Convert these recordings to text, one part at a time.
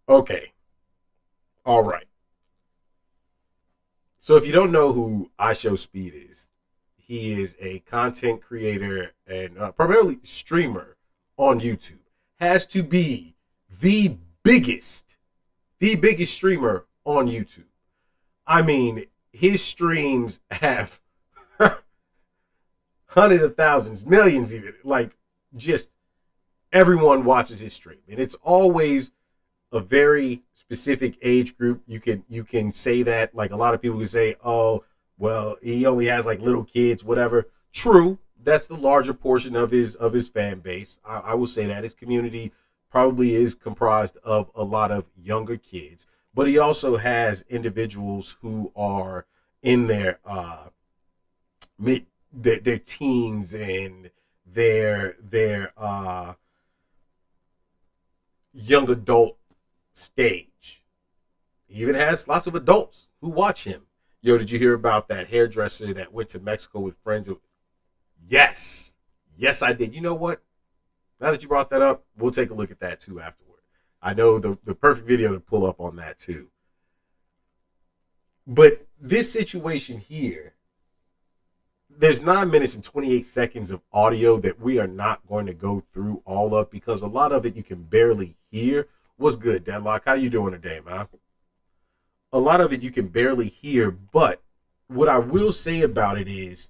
Okay. All right. So if you don't know who iShowSpeed is, he is a content creator and primarily streamer on YouTube. Has to be the biggest, the biggest streamer on YouTube. I mean, his streams have hundreds of thousands, millions even. Like, just everyone watches his stream. And it's always a very specific age group. You can say that. Like, a lot of people can say, oh, well, he only has like little kids, whatever. True. That's the larger portion of his fan base. I will say that his community probably is comprised of a lot of younger kids, but he also has individuals who are in their teens and their young adult stage. He even has lots of adults who watch him. Yo, did you hear about that hairdresser that went to Mexico with friends? Yes. Yes, I did. You know what? Now that you brought that up, we'll take a look at that too afterward. I know the perfect video to pull up on that too. But this situation here, there's 9 minutes and 28 seconds of audio that we are not going to go through all of, because a lot of it you can barely hear. What's good, Deadlock? How you doing today, man? A lot of it you can barely hear, but what I will say about it is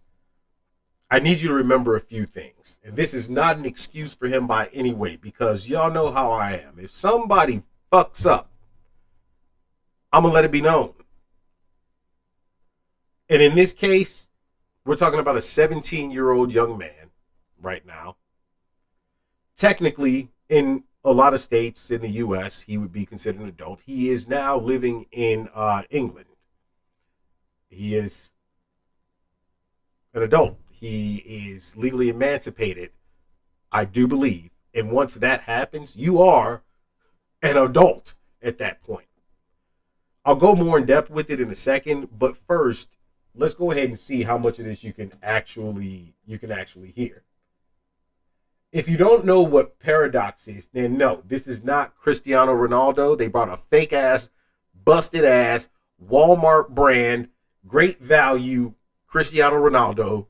I need you to remember a few things. And this is not an excuse for him by any way, because y'all know how I am. If somebody fucks up, I'm going to let it be known. And in this case, we're talking about a 17-year-old young man right now. Technically, in a lot of states in the U.S., he would be considered an adult. He is now living in England. He is an adult. He is legally emancipated, I do believe. And once that happens, you are an adult at that point. I'll go more in depth with it in a second, but first, let's go ahead and see how much of this you can actually hear. If you don't know what Paradox is, then no, this is not Cristiano Ronaldo. They brought a fake ass, busted ass, Walmart brand, great value Cristiano Ronaldo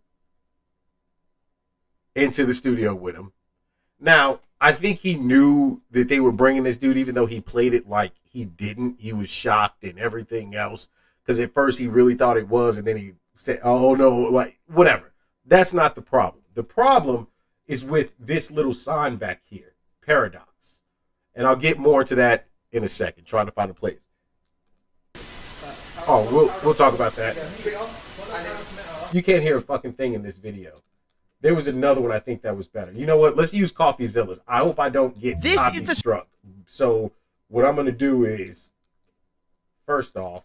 into the studio with him. Now, I think he knew that they were bringing this dude, even though he played it like he didn't. He was shocked and everything else, because at first he really thought it was, and then he said, oh no, like, whatever. That's not the problem. The problem is with this little sign back here, Paradox. And I'll get more into that in a second, trying to find a place. Oh, we'll talk about that. You can't hear a fucking thing in this video. There was another one I think that was better. You know what? Let's use CoffeeZillas. I hope I don't get struck. So what I'm going to do is, first off,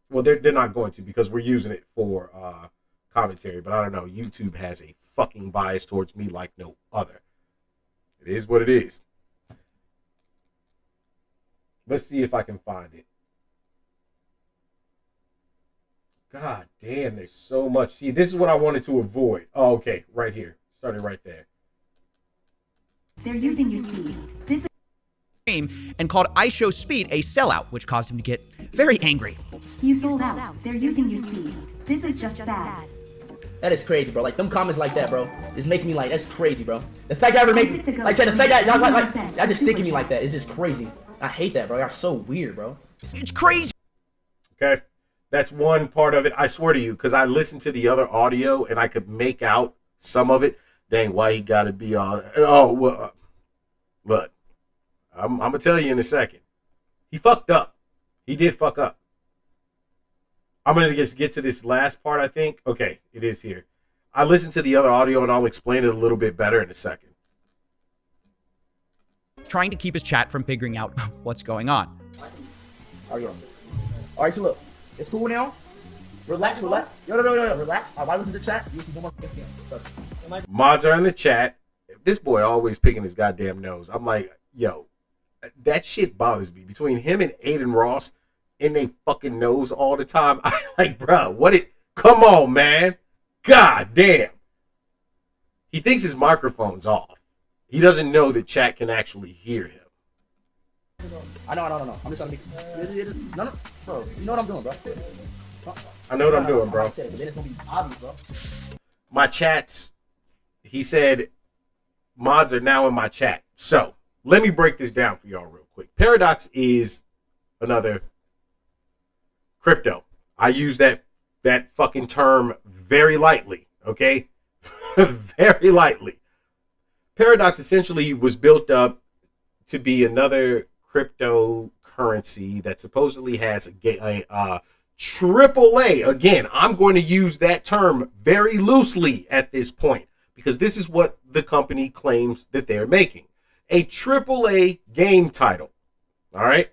well, they're not going to, because we're using it for commentary. But I don't know. YouTube has a fucking bias towards me like no other. It is what it is. Let's see if I can find it. God damn, there's so much. See, this is what I wanted to avoid. Oh, okay, right here. Started right there. They're using your speed. This and called iShowSpeed a sellout, which caused him to get very angry. You sold out. They're using your speed. This is just bad. That is crazy, bro. Like, them comments like that, bro, is making me like, that's crazy, bro. The fact I ever make me, like, the fact that y'all just thinking me like that is just crazy. I hate that, bro. Y'all so weird, bro. It's crazy. Okay. That's one part of it. I swear to you, because I listened to the other audio and I could make out some of it. Dang, why he got to be all... Oh, well, but I'm going to tell you in a second. He fucked up. He did fuck up. I'm going to just get to this last part, I think. Okay, it is here. I listened to the other audio and I'll explain it a little bit better in a second. Trying to keep his chat from figuring out what's going on. All right, so look. It's cool now. Relax. No, relax. I listen to the chat. Mods are in the chat. This boy always picking his goddamn nose. I'm like, yo, that shit bothers me. Between him and Aiden Ross in they fucking nose all the time. I'm like, bro, come on, man. God damn. He thinks his microphone's off. He doesn't know that chat can actually hear him. I know. I'm just trying to be. No, bro. You know what I'm doing, bro. I know what I'm doing, bro. Then it's gonna be obvious, bro. My chats, he said, mods are now in my chat. So let me break this down for y'all real quick. Paradox is another crypto. I use that fucking term very lightly, okay? Very lightly. Paradox essentially was built up to be another cryptocurrency that supposedly has a AAA. Again, I'm going to use that term very loosely at this point because this is what the company claims that they're making. A AAA game title. All right?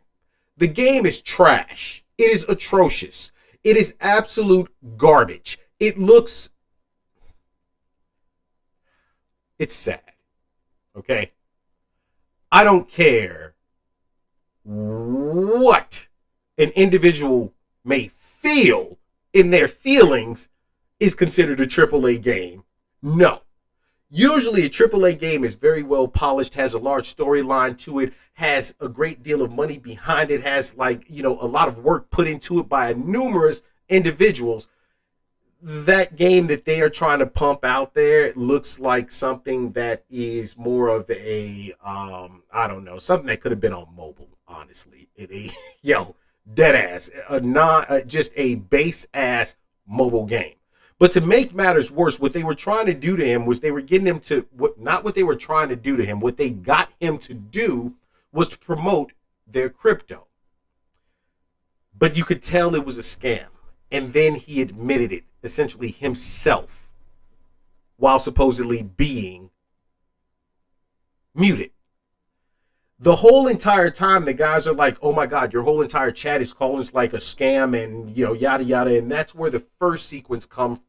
The game is trash. It is atrocious. It is absolute garbage. It's sad. Okay? I don't care what an individual may feel in their feelings is considered a AAA game. No. Usually a AAA game is very well polished, has a large storyline to it, has a great deal of money behind it, has a lot of work put into it by numerous individuals. That game that they are trying to pump out there looks like something that is more of a, something that could have been on mobile, honestly. Dead ass, just a base ass mobile game. But to make matters worse, what they were trying to do to him was they were getting him to, what they were trying to do to him, what they got him to do was to promote their crypto. But you could tell it was a scam. And then he admitted it, essentially himself, while supposedly being muted. The whole entire time, the guys are like, oh my God, your whole entire chat is calling us like a scam and, yada, yada. And that's where the first sequence comes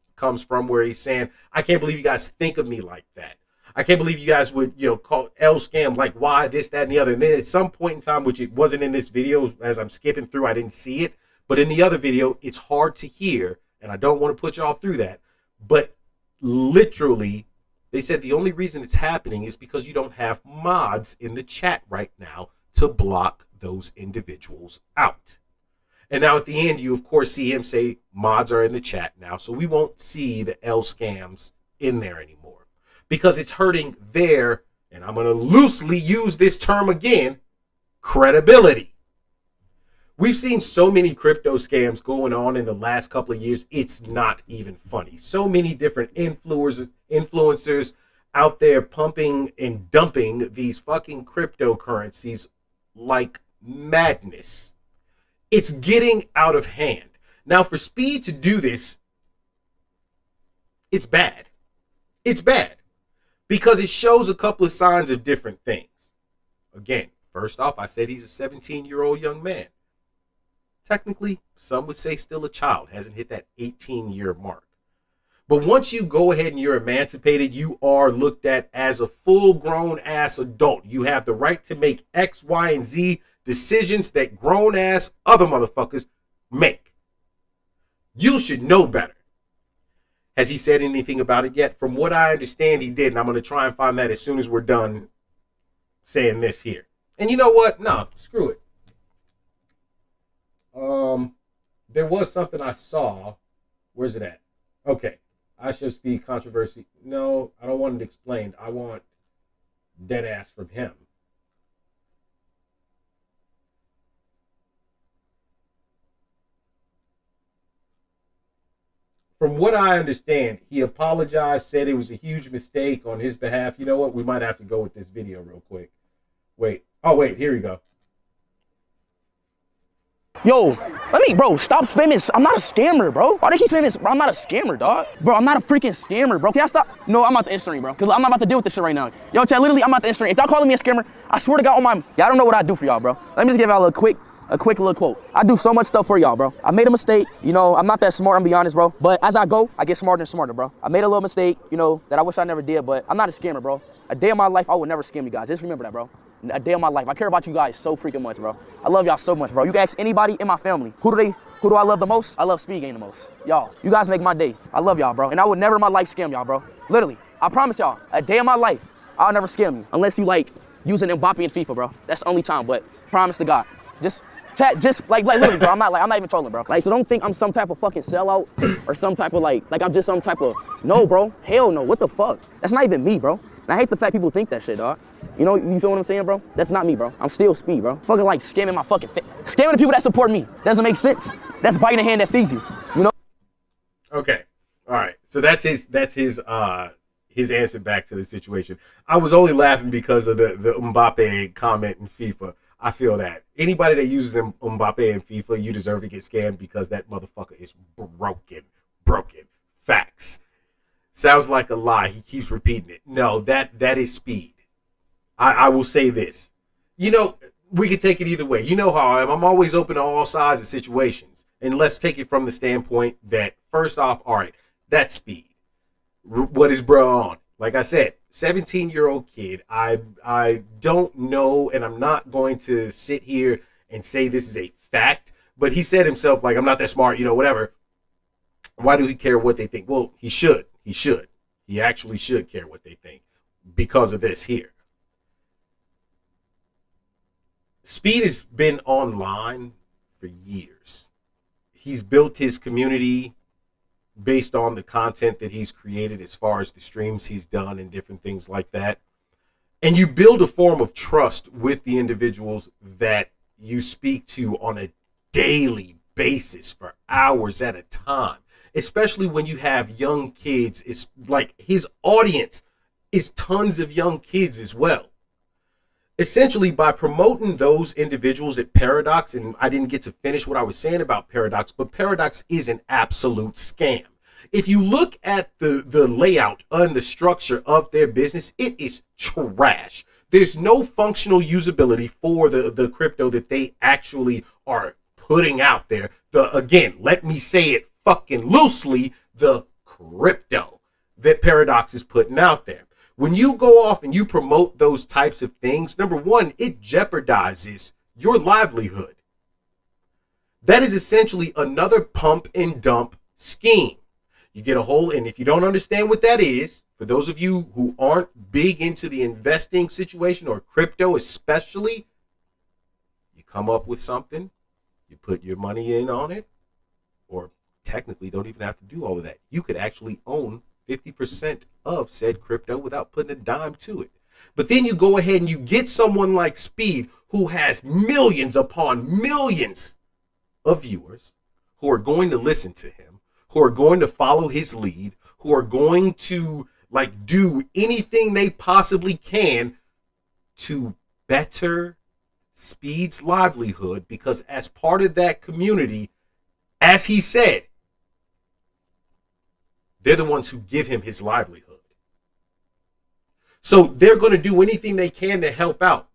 from, where he's saying, I can't believe you guys think of me like that. I can't believe you guys would, call L scam, like why, this, that, and the other. And then at some point in time, which it wasn't in this video, as I'm skipping through, I didn't see it. But in the other video, it's hard to hear, and I don't want to put y'all through that. But literally, they said the only reason it's happening is because you don't have mods in the chat right now to block those individuals out. And now at the end, you of course see him say mods are in the chat now, so we won't see the L scams in there anymore because it's hurting their, and I'm going to loosely use this term again, credibility. We've seen so many crypto scams going on in the last couple of years, it's not even funny. So many different influencers out there pumping and dumping these fucking cryptocurrencies like madness. It's getting out of hand. Now, for Speed to do this, it's bad. It's bad because it shows a couple of signs of different things. Again, first off, I said he's a 17-year-old young man. Technically, some would say still a child, hasn't hit that 18-year mark. But once you go ahead and you're emancipated, you are looked at as a full-grown ass adult. You have the right to make X, Y, and Z decisions that grown-ass other motherfuckers make. You should know better. Has he said anything about it yet? From what I understand, he did, and I'm going to try and find that as soon as we're done saying this here. And you know what? No, screw it. There was something I saw. Where's it at? Okay. iSHOWSPEED controversy. No, I don't want it explained. I want dead ass from him. From what I understand, he apologized, said it was a huge mistake on his behalf. You know what? We might have to go with this video real quick. Wait. Oh, wait. Here we go. Yo, bro, stop spamming. I'm not a scammer, bro. Why do they keep spamming this? Bro, I'm not a scammer, dog. Bro, I'm not a freaking scammer, bro. Can I stop? No, I'm about to instantly, bro. Because I'm not about to deal with this shit right now. Yo, chat, literally, I'm about to instantly. If y'all calling me a scammer, I swear to God on my... Y'all don't know what I do for y'all, bro. Let me just give y'all a quick little quote. I do so much stuff for y'all, bro. I made a mistake. I'm not that smart, I'm gonna be honest, bro. But as I go, I get smarter and smarter, bro. I made a little mistake, that I wish I never did, but I'm not a scammer, bro. A day of my life, I would never scam you guys. Just remember that, bro. A day of my life. I care about you guys so freaking much, bro. I love y'all so much, bro. You can ask anybody in my family. Who do I love the most? I love Speed Game the most. Y'all, you guys make my day. I love y'all, bro. And I would never in my life scam y'all, bro. Literally. I promise y'all, a day of my life, I'll never scam you. Unless you using Mbappe and FIFA, bro. That's the only time, but promise to God. Just like literally, bro, I'm not even trolling, bro. Like, so don't think I'm some type of fucking sellout or some type of like I'm just some type of, no, bro. Hell no, what the fuck? That's not even me, bro. And I hate the fact people think that shit, dog. You know, you feel what I'm saying, bro? That's not me, bro. I'm still Speed, bro. Fucking like scamming my fucking face. Scamming the people that support me. Doesn't make sense. That's biting the hand that feeds you, you know? Okay. All right. So that's his answer back to the situation. I was only laughing because of the Mbappe comment in FIFA. I feel that anybody that uses Mbappe in FIFA, you deserve to get scammed because that motherfucker is broken. Facts. Sounds like a lie. He keeps repeating it. No, that is Speed. I will say this. You know, we can take it either way. You know how I am. I'm always open to all sides of situations. And let's take it from the standpoint that, first off, all right, that's Speed. What is bro on? Like I said, 17-year-old kid. I don't know, and I'm not going to sit here and say this is a fact, but he said himself, like, I'm not that smart, you know, whatever. Why do he care what they think? Well, he should. He actually should care what they think because of this here. Speed has been online for years. He's built his community based on the content that he's created as far as the streams he's done and different things like that. And you build a form of trust with the individuals that you speak to on a daily basis for hours at a time, especially when you have young kids. It's like his audience is tons of young kids as well. Essentially, by promoting those individuals at Paradox, and I didn't get to finish what I was saying about Paradox, but Paradox is an absolute scam. If you look at the layout and the structure of their business, it is trash. There's no functional usability for the crypto that they actually are putting out there. Again, let me say it fucking loosely, the crypto that Paradox is putting out there. When you go off and you promote those types of things, number one, it jeopardizes your livelihood. That is essentially another pump and dump scheme. You get a whole, and if you don't understand what that is, for those of you who aren't big into the investing situation or crypto especially, you come up with something, you put your money in on it, or technically don't even have to do all of that. You could actually own 50% of said crypto without putting a dime to it. But then you go ahead and you get someone like Speed who has millions upon millions of viewers who are going to listen to him, who are going to follow his lead, who are going to like do anything they possibly can to better Speed's livelihood, because as part of that community, as he said, they're the ones who give him his livelihood. So they're going to do anything they can to help out.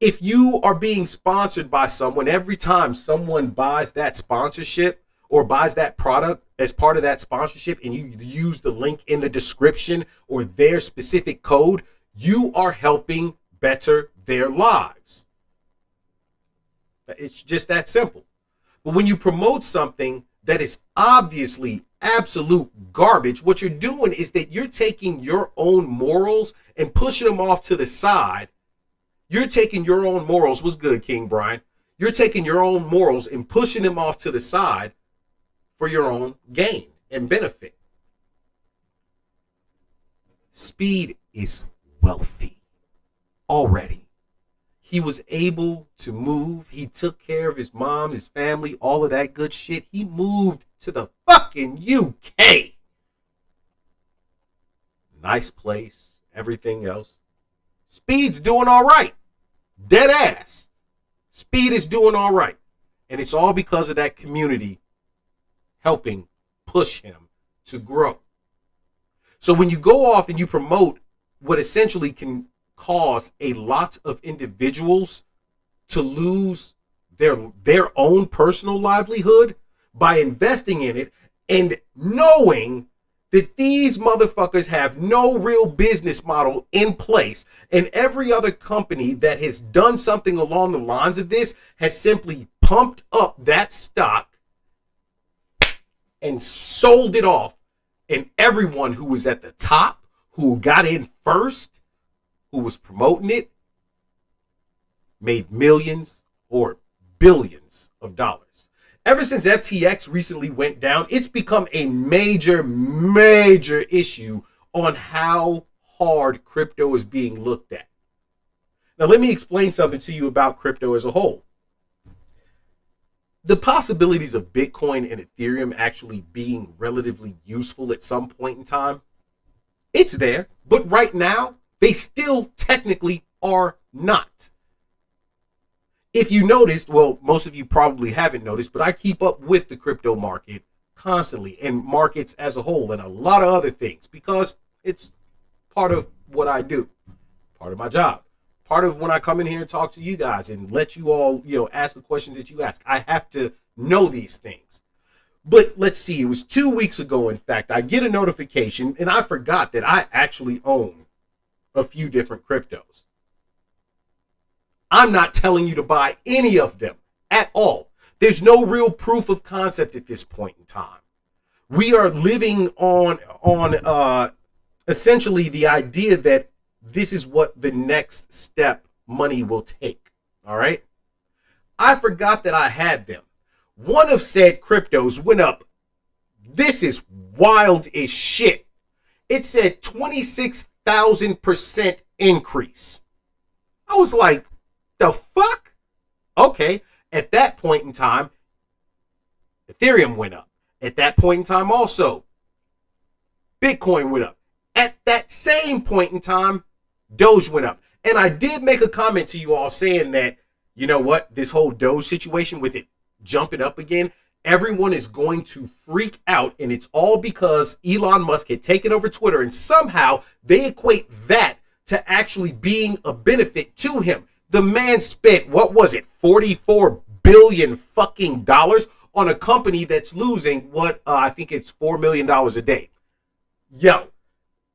If you are being sponsored by someone, every time someone buys that sponsorship or buys that product as part of that sponsorship, and you use the link in the description or their specific code, you are helping better their lives. It's just that simple. But when you promote something that is obviously absolute garbage, what you're doing is that you're taking your own morals and pushing them off to the side. You're taking your own morals. What's good, King Brian? You're taking your own morals and pushing them off to the side for your own gain and benefit. Speed is wealthy already. He was able to move. He took care of his mom, his family, all of that good shit. He moved to the fucking UK. Nice place, everything else. Speed's doing all right. Dead ass. Speed is doing all right. And it's all because of that community helping push him to grow. So when you go off and you promote what essentially can cause a lot of individuals to lose their own personal livelihood by investing in it and knowing that these motherfuckers have no real business model in place, and every other company that has done something along the lines of this has simply pumped up that stock and sold it off, and everyone who was at the top, who got in first, who was promoting it, made millions or billions of dollars. Ever since FTX recently went down, it's become a major issue on how hard crypto is being looked at. Now, let me explain something to you about crypto as a whole. The possibilities of Bitcoin and Ethereum actually being relatively useful at some point in time, it's there, but right now, they still technically are not. If you noticed, well, most of you probably haven't noticed, but I keep up with the crypto market constantly and markets as a whole and a lot of other things because it's part of what I do, part of my job, part of when I come in here and talk to you guys and let you all, ask the questions that you ask. I have to know these things. But let's see, it was 2 weeks ago, in fact, I get a notification and I forgot that I actually own a few different cryptos. I'm not telling you to buy any of them at all. There's no real proof of concept at this point in time. We are living on essentially the idea that this is what the next step money will take. All right. I forgot that I had them. One of said cryptos went up. This is wild as shit. It said 26,000% increase. I was like, the fuck? Okay. At that point in time, Ethereum went up. At that point in time also, Bitcoin went up. At that same point in time, Doge went up. And I did make a comment to you all saying that, you know what, this whole Doge situation with it jumping up again, everyone is going to freak out. And it's all because Elon Musk had taken over Twitter and somehow they equate that to actually being a benefit to him. The man spent, what was it, $44 billion fucking dollars on a company that's losing I think it's $4 million a day. Yo,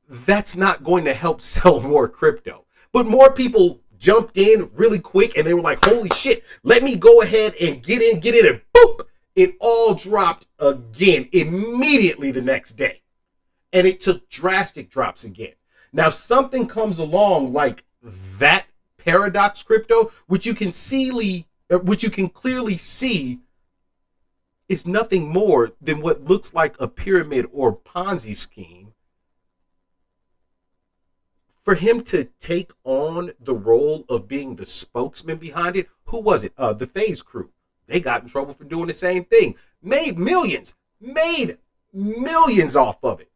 that's not going to help sell more crypto. But more people jumped in really quick and they were like, holy shit, let me go ahead and get in, and boop, it all dropped again immediately the next day. And it took drastic drops again. Now something comes along like that Paradox crypto, which you can clearly see is nothing more than what looks like a pyramid or Ponzi scheme. For him to take on the role of being the spokesman behind it, who was it? The FaZe crew. They got in trouble for doing the same thing. Made millions off of it.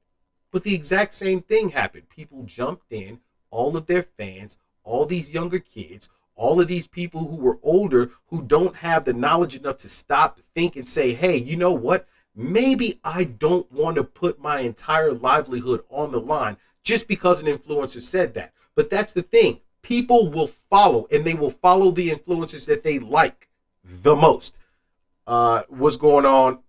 But the exact same thing happened. People jumped in, all of their fans, all these younger kids, all of these people who were older who don't have the knowledge enough to stop, think, and say, hey, you know what? Maybe I don't want to put my entire livelihood on the line just because an influencer said that. But that's the thing. People will follow, and they will follow the influencers that they like the most. What's going on?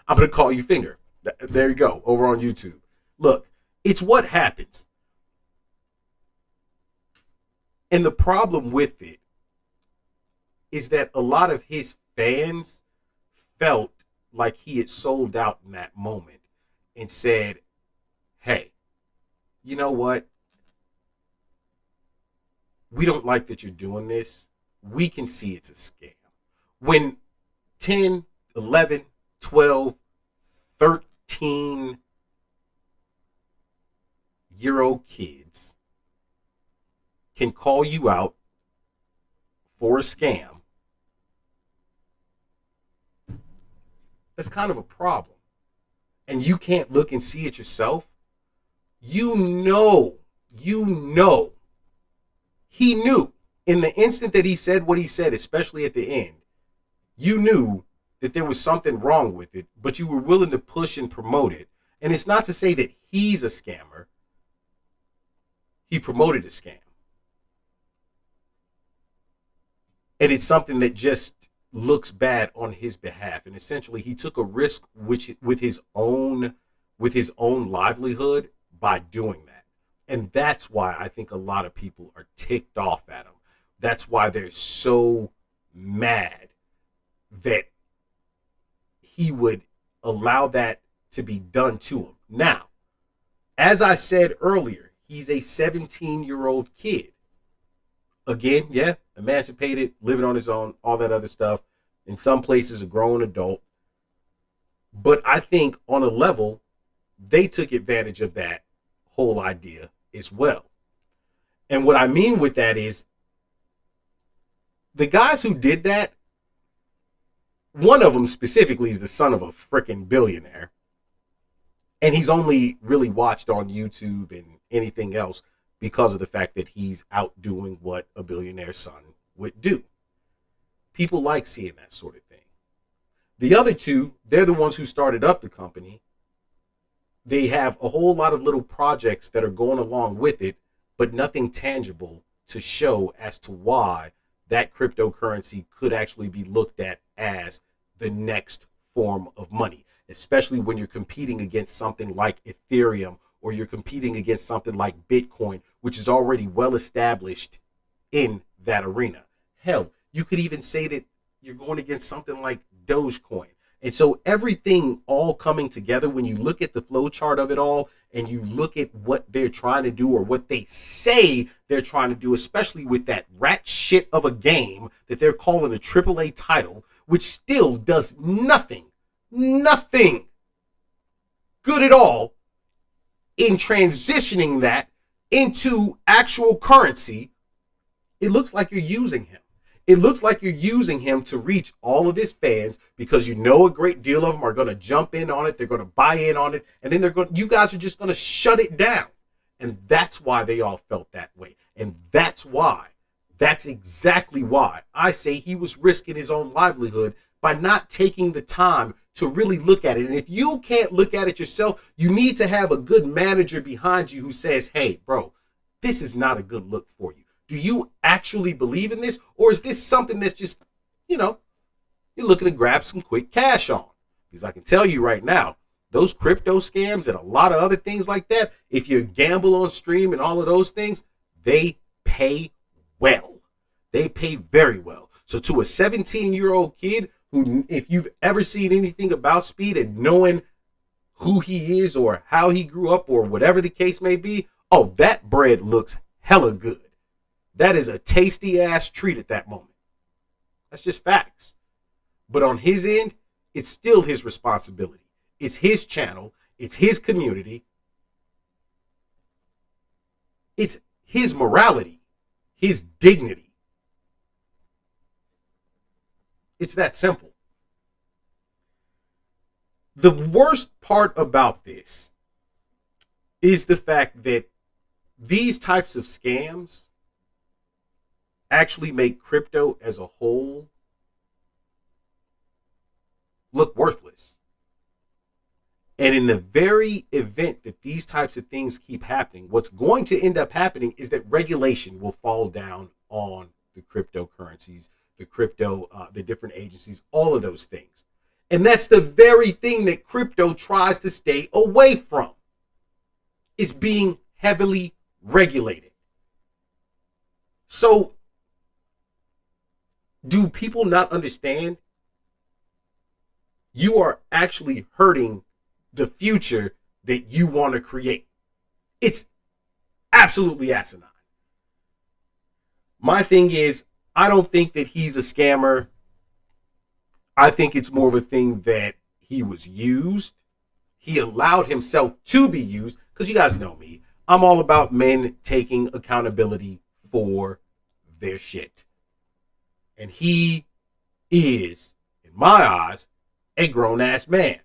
I'm going to call you Finger. There you go, over on YouTube. Look, it's what happens. And the problem with it is that a lot of his fans felt like he had sold out in that moment and said, hey, you know what? We don't like that you're doing this. We can see it's a scam. When 10, 11, 12, 13-year-old kids can call you out for a scam, that's kind of a problem. And you can't look and see it yourself. You know, he knew in the instant that he said what he said, especially at the end, you knew that there was something wrong with it, but you were willing to push and promote it. And it's not to say that he's a scammer. He promoted a scam. And it's something that just looks bad on his behalf. And essentially he took a risk with his own livelihood by doing that. And that's why I think a lot of people are ticked off at him. That's why they're so mad that he would allow that to be done to him. Now, as I said earlier, He's a 17-year-old kid. Again, yeah, emancipated, living on his own, all that other stuff. In some places, a grown adult. But I think on a level, they took advantage of that whole idea as well. And what I mean with that is the guys who did that, one of them specifically is the son of a freaking billionaire. And he's only really watched on YouTube and anything else because of the fact that he's out doing what a billionaire's son would do. People like seeing that sort of thing. The other two, they're the ones who started up the company. They have a whole lot of little projects that are going along with it, but nothing tangible to show as to why that cryptocurrency could actually be looked at as the next form of money, especially when you're competing against something like Ethereum, or you're competing against something like Bitcoin, which is already well established in that arena. Hell, you could even say that you're going against something like Dogecoin. And so everything all coming together, when you look at the flow chart of it all and you look at what they're trying to do or what they say they're trying to do, especially with that rat shit of a game that they're calling a AAA title, which still does nothing good at all in transitioning that into actual currency, it looks like you're using him. It looks like you're using him to reach all of his fans because you know a great deal of them are going to jump in on it. They're going to buy in on it. And then you guys are just going to shut it down. And that's why they all felt that way. And that's exactly why I say he was risking his own livelihood by not taking the time to really look at it. And if you can't look at it yourself, you need to have a good manager behind you who says, hey, bro, this is not a good look for you. Do you actually believe in this? Or is this something that's just, you're looking to grab some quick cash on? Because I can tell you right now, those crypto scams and a lot of other things like that, if you gamble on stream and all of those things, they pay well. They pay very well. So to a 17-year-old kid who, if you've ever seen anything about Speed and knowing who he is or how he grew up or whatever the case may be, oh, that bread looks hella good. That is a tasty ass treat at that moment. That's just facts. But on his end, it's still his responsibility. It's his channel. It's his community. It's his morality, his dignity. It's that simple. The worst part about this is the fact that these types of scams actually make crypto as a whole look worthless. And in the very event that these types of things keep happening, what's going to end up happening is that regulation will fall down on the cryptocurrencies, the different agencies, all of those things. And that's the very thing that crypto tries to stay away from, is being heavily regulated. So, do people not understand? You are actually hurting the future that you want to create. It's absolutely asinine. My thing is, I don't think that he's a scammer. I think it's more of a thing that he was used. He allowed himself to be used, because you guys know me. I'm all about men taking accountability for their shit. And he is, in my eyes, a grown-ass man.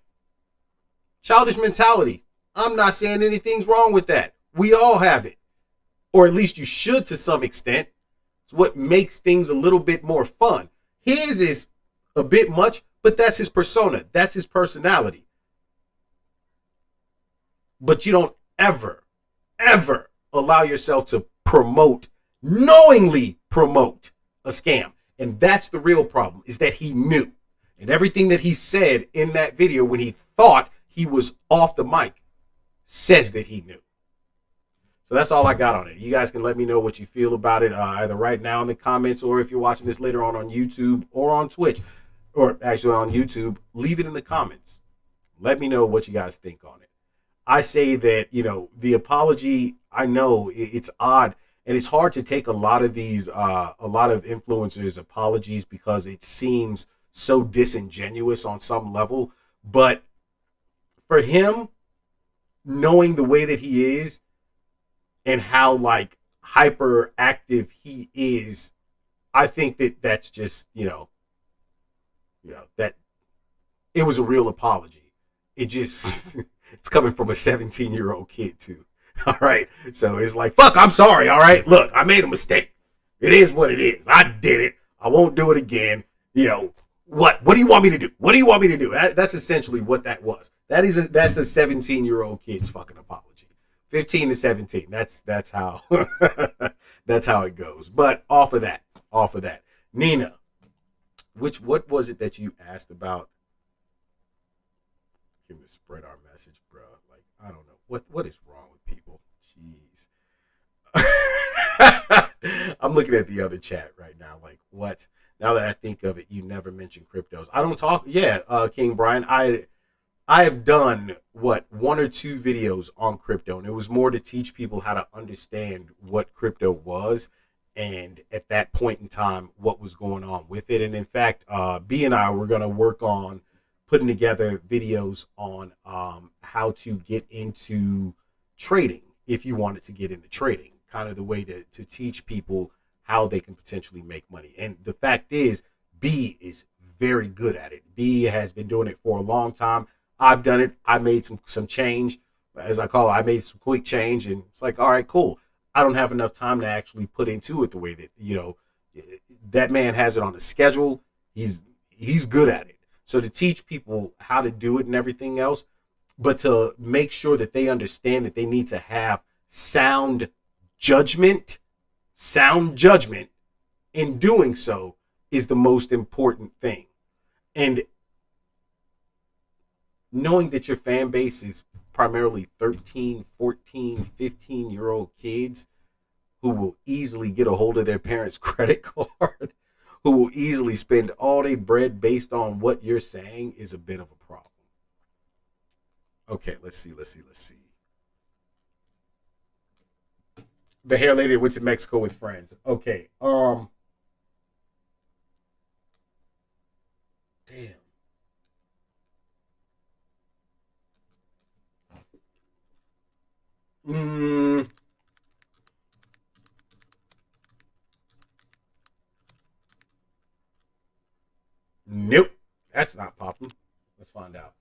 Childish mentality. I'm not saying anything's wrong with that. We all have it. Or at least you should to some extent. It's what makes things a little bit more fun. His is a bit much, but that's his persona. That's his personality. But you don't ever allow yourself to knowingly promote a scam. And that's the real problem, is that he knew. And everything that he said in that video when he thought he was off the mic says that he knew. So that's all I got on it. You guys can let me know what you feel about it, either right now in the comments, or if you're watching this later on YouTube or on Twitch, or actually on YouTube, leave it in the comments. Let me know what you guys think on it. I say that, the apology, I know it's odd, and it's hard to take a lot of these, a lot of influencers' apologies because it seems so disingenuous on some level. But for him, knowing the way that he is and how like hyperactive he is, I think that that's just that it was a real apology. It just it's coming from a 17-year-old kid too. All right, so it's like fuck. I'm sorry. All right, look, I made a mistake. It is what it is. I did it. I won't do it again. What do you want me to do? What do you want me to do? That's essentially what that was. That's a 17-year-old kid's fucking apology. 15 to 17. That's how that's how it goes. But off of that, Nina, what was it that you asked about? Give me spread our message, bro. Like I don't know what is wrong with people. Jeez. I'm looking at the other chat right now. Like what? Now that I think of it, you never mentioned cryptos. I don't talk. Yeah, King Brian. I have done one or two videos on crypto, and it was more to teach people how to understand what crypto was, and at that point in time, what was going on with it. And in fact, B and I were going to work on putting together videos on how to get into trading if you wanted to get into trading, kind of the way to teach people how they can potentially make money. And the fact is, B is very good at it. B has been doing it for a long time. I've done it. I made some change, as I call it. I made some quick change, and it's like, all right, cool. I don't have enough time to actually put into it the way that, that man has it on a schedule. He's good at it. So to teach people how to do it and everything else, but to make sure that they understand that they need to have sound judgment in doing so is the most important thing. And knowing that your fan base is primarily 13, 14, 15-year-old kids who will easily get a hold of their parents' credit card, who will easily spend all their bread based on what you're saying is a bit of a problem. Okay, let's see. The hair lady went to Mexico with friends. Okay, damn. Nope, that's not popping. Let's find out.